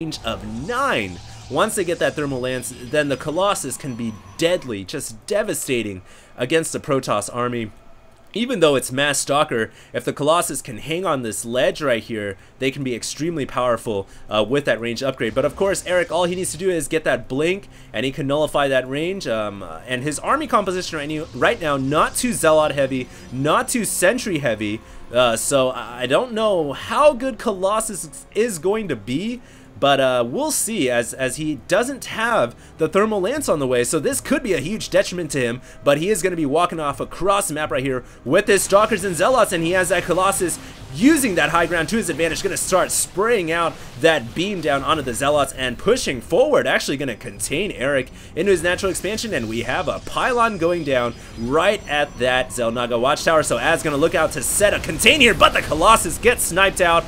range of 9. Once they get that thermal lance, then the Colossus can be deadly, just devastating against the Protoss army. Even though it's mass Stalker, if the Colossus can hang on this ledge right here, they can be extremely powerful with that range upgrade. But of course, Eric, all he needs to do is get that blink, and he can nullify that range. And his army composition right now, not too Zealot heavy, not too Sentry heavy. So I don't know how good Colossus is going to be. But we'll see, as he doesn't have the thermal lance on the way, so this could be a huge detriment to him. But he is going to be walking off across the map right here with his Stalkers and Zealots, and he has that Colossus using that high ground to his advantage, going to start spraying out that beam down onto the Zealots and pushing forward, actually going to contain Eric into his natural expansion, and we have a pylon going down right at that Xel'Naga watchtower. So Az going to look out to set a contain here, but the Colossus gets sniped out.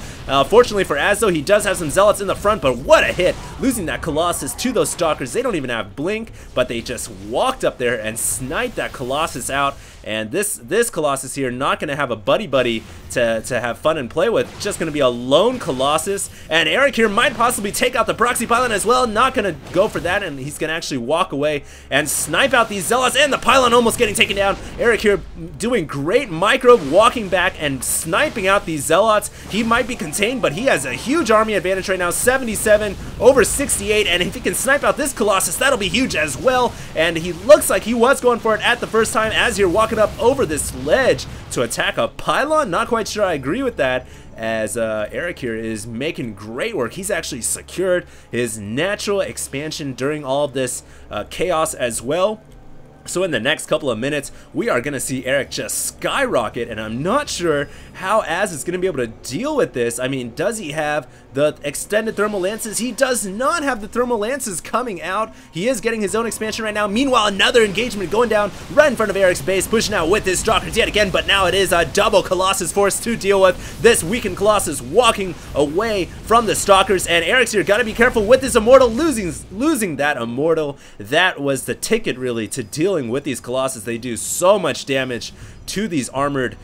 Fortunately for Az, though, he does have some Zealots in the front, but what a hit, losing that Colossus to those Stalkers. They don't even have blink, but they just walked up there and sniped that Colossus out. And this Colossus here, not going to have a buddy to have fun and play with, just going to be a lone Colossus. And Eric here might possibly take out the proxy pylon as well, not going to go for that, and he's going to actually walk away and snipe out these Zealots, and the pylon almost getting taken down. Eric here doing great micro, walking back and sniping out these Zealots. He might be contained, but he has a huge army advantage right now, 77 over 68, and if he can snipe out this Colossus, that'll be huge as well. And he looks like he was going for it at the first time, as you're walking up over this ledge to attack a pylon. Not quite sure I agree with that, as Eric here is making great work. He's actually secured his natural expansion during all of this chaos as well. So in the next couple of minutes, we are going to see Eric just skyrocket, and I'm not sure how Az is going to be able to deal with this. I mean, does he have the extended thermal lances? He does not have the thermal lances coming out. He is getting his own expansion right now. Meanwhile, another engagement going down right in front of Eric's base, pushing out with his Stalkers yet again, but now it is a double Colossus force to deal with. This weakened Colossus walking away from the Stalkers, and Eric's here got to be careful with his Immortal, losing that Immortal. That was the ticket, really, to dealing with these Colossus. They do so much damage to these armored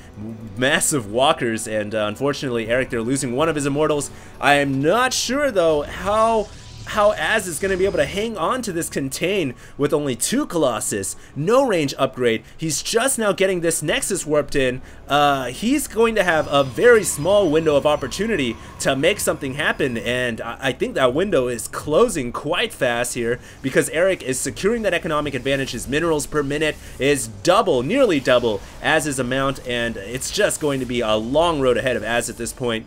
massive walkers, and unfortunately Eric, they're losing one of his Immortals. I am not sure though how Az is going to be able to hang on to this contain with only 2 Colossus, no range upgrade. He's just now getting this Nexus warped in. He's going to have a very small window of opportunity to make something happen, and I think that window is closing quite fast here, because Eric is securing that economic advantage. His minerals per minute is double, nearly double Az's amount, and it's just going to be a long road ahead of Az at this point.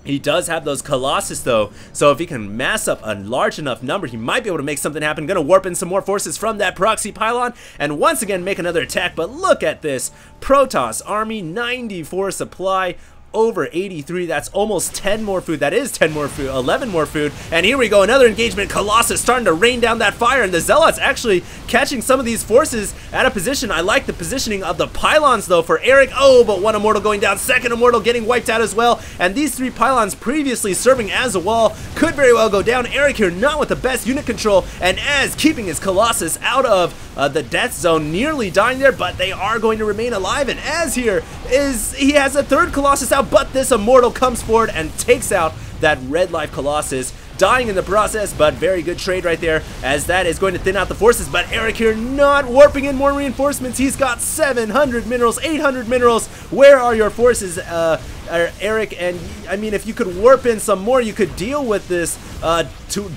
He does have those Colossus though, so if he can mass up a large enough number, he might be able to make something happen. Gonna warp in some more forces from that proxy pylon and once again make another attack. But look at this Protoss army, 94 supply, over 83. That's almost 10 more food. That is 10 more food, 11 more food. And here we go, another engagement. Colossus starting to rain down that fire, and the Zealots actually catching some of these forces at a position. I like the positioning of the pylons though for Eric. Oh, but one Immortal going down, second Immortal getting wiped out as well. And these 3 pylons previously serving as a wall could very well go down. Eric here not with the best unit control, and Az keeping his Colossus out of the death zone, nearly dying there, but they are going to remain alive. And Az here he has a 3rd Colossus out, but this Immortal comes forward and takes out that red life Colossus, dying in the process. But very good trade right there, as that is going to thin out the forces. But Eric here not warping in more reinforcements. He's got 700 minerals, 800 minerals. Where are your forces, Eric? And I mean, if you could warp in some more, you could deal with this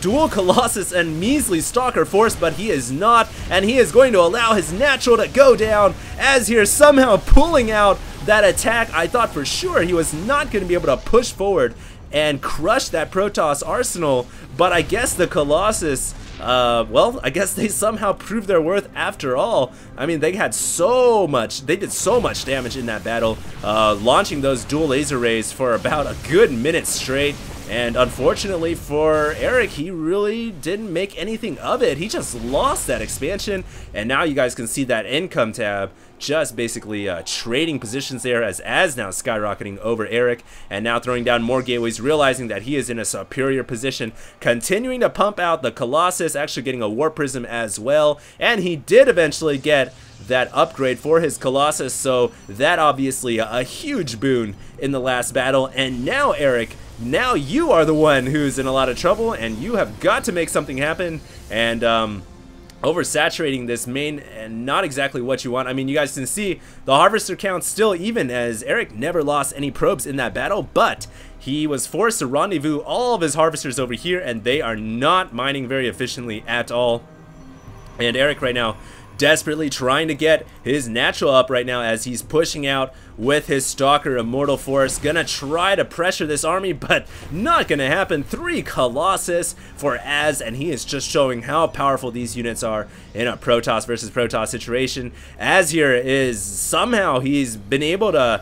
dual Colossus and measly Stalker force, but he is not, and he is going to allow his natural to go down. Az here somehow pulling out that attack. I thought for sure he was not going to be able to push forward and crush that Protoss arsenal, but I guess the Colossus, well, I guess they somehow proved their worth after all. I mean, they did so much damage in that battle, launching those dual laser rays for about a good minute straight. And unfortunately for Eric, he really didn't make anything of it. He just lost that expansion, and now you guys can see that income tab just basically trading positions there, as Az now skyrocketing over Eric and now throwing down more gateways, realizing that he is in a superior position, continuing to pump out the Colossus, actually getting a Warp Prism as well, and he did eventually get that upgrade for his Colossus, so that obviously a huge boon in the last battle. And now Eric now you are the one who's in a lot of trouble, and you have got to make something happen. And oversaturating this main, and not exactly what you want. I mean, you guys can see the harvester count still even, as Eric never lost any probes in that battle, but he was forced to rendezvous all of his harvesters over here, and they are not mining very efficiently at all. And Eric right now desperately trying to get his natural up right now as he's pushing out with his Stalker Immortal Force. Gonna try to pressure this army, but not gonna happen. 3 Colossus for Az, and he is just showing how powerful these units are in a Protoss versus Protoss situation. Az here is somehow he's been able to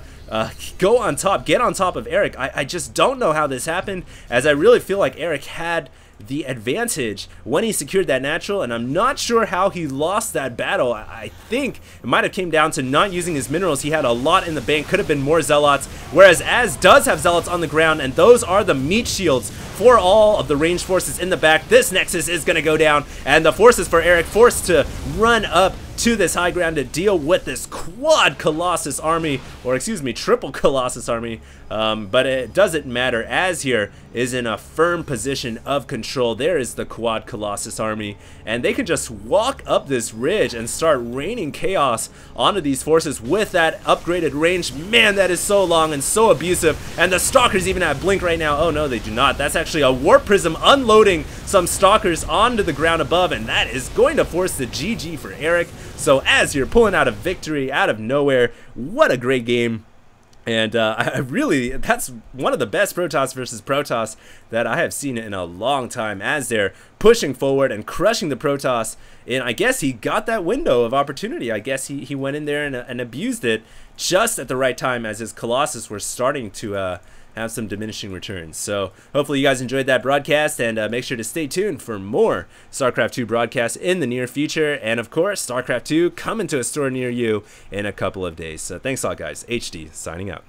go on top, get on top of Eric. I just don't know how this happened, as I really feel like Eric had the advantage when he secured that natural, and I'm not sure how he lost that battle. I think it might have came down to not using his minerals. He had a lot in the bank, could have been more zealots, whereas Az does have zealots on the ground, and those are the meat shields for all of the ranged forces in the back. This nexus is going to go down, and the forces for Eric forced to run up to this high ground to deal with this quad Colossus army, or excuse me, triple Colossus army. But it doesn't matter. Az here is in a firm position of control. There is the quad Colossus army, and they can just walk up this ridge and start raining chaos onto these forces with that upgraded range. Man, that is so long and so abusive. And the Stalkers even have blink right now. Oh no, they do not. That's actually a Warp Prism unloading some Stalkers onto the ground above, and that is going to force the GG for Eric. So Az you're pulling out a victory out of nowhere. What a great game. And that's one of the best Protoss versus Protoss that I have seen in a long time, as they're pushing forward and crushing the Protoss. And I guess he got that window of opportunity. I guess he went in there and abused it just at the right time, as his Colossus were starting to have some diminishing returns. So hopefully you guys enjoyed that broadcast, and make sure to stay tuned for more StarCraft 2 broadcasts in the near future. And of course, StarCraft 2 coming to a store near you in a couple of days. So thanks a lot, guys. HD signing out.